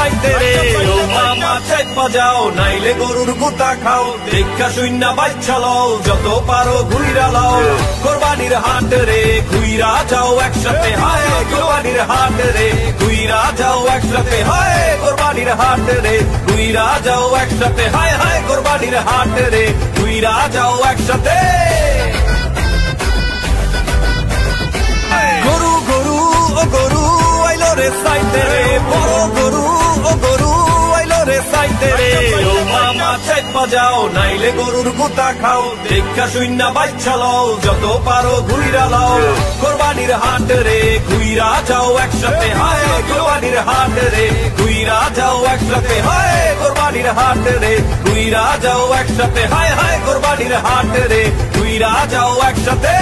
সাইতে রে ও মামা চাইপা যাও নাইলে গরুর গুতা খাও দেখা শূন্য বাচ্চা লও যত পারো ঘুইরা লাও কোরবানির হাট রে ঘুইরা যাও একসাথে হায় কোরবানির হাট রে ঘুইরা যাও একসাথে হায় কোরবানির হাট রে ঘুইরা যাও একসাথে হায় হায় কোরবানির হাট রে ঘুইরা যাও একসাথে গরু গরু ও গরু আইলো রে সাইতে রে বড় গরু ও গরু আইলো রে সাইতে রে ও মামা চাইপা যাও নাইলে গরুর গুতা খাও দেখা শূন্য বাচ্চা লও যত পারো ঘুইরা লাও কোরবানির হাট রে ঘুইরা যাও একসাথে হায় কোরবানির হাট রে ঘুইরা যাও একসাথে হায় কোরবানির হাট রে ঘুইরা যাও একসাথে হায় হায় কোরবানির হাট রে ঘুইরা যাও একসাথে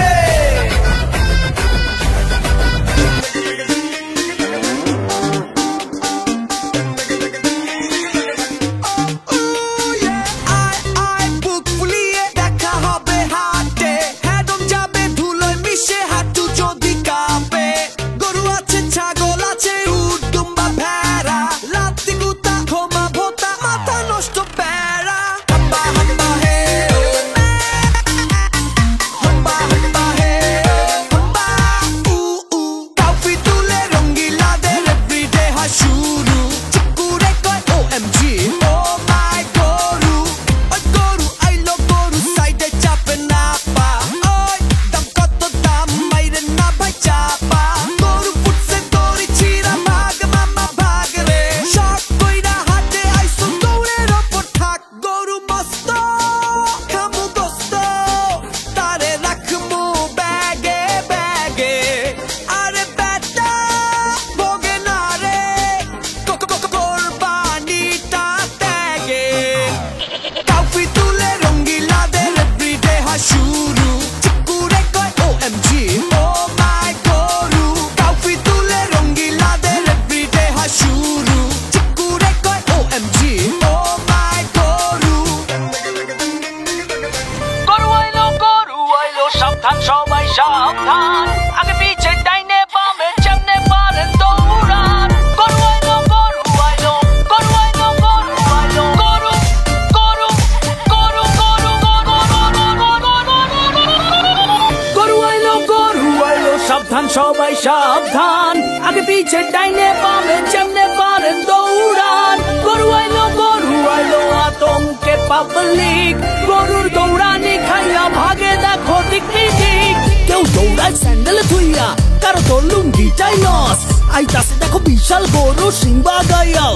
সবাই সাবধান আগে পিছে ডাইনে বামে যেমনে পারেন দৌড়ান গরু আইলো গরু আইলো গরু আইলো গরু আইলো গরু গরু গরু গরু গরু আইলো সাবধান সবাই সাবধান আগে পিছে ডাইনে বামে যেমনে পারেন দৌড়ান গরু আইলো আতঙ্কে পাবলিক গরুর দৌড়ানি খাইয়া ভাগে দেখো দিক কেউ দৌড়ায় স্যান্ডেল থুইয়া কারো তোর লুঙ্গিটাই লস আইতাছে দেখো বিশাল গরু সিং বাগাইয়া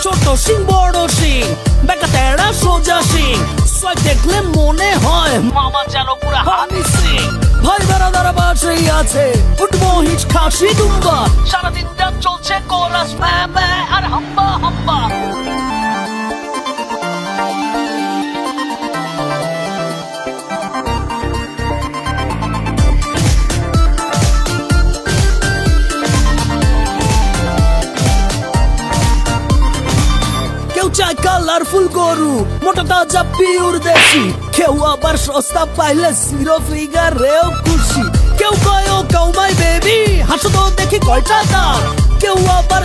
ছোট সিং বড় সিং বেকা তেড়া সোজা সিং সব দেখলে মনে হয় মামা যেন পুরা হানি সিং ভাই বেড়াদারা বাসেই আছে উঠবো হিচ খাসি দুম্বা সারাদিন রাত চলছে কোরাস ম্যা আর হাম্বা হাম্বা চাই কালারফুল গরু মোটা তাজা পিওর দেশি কেউ আবার সস্তা পাইলে জিরো ফিগারেও খুশি কেউ কয় ও কাউ মাই বেবি হাসো তো দেখি কয়টা দাম কেউ আবার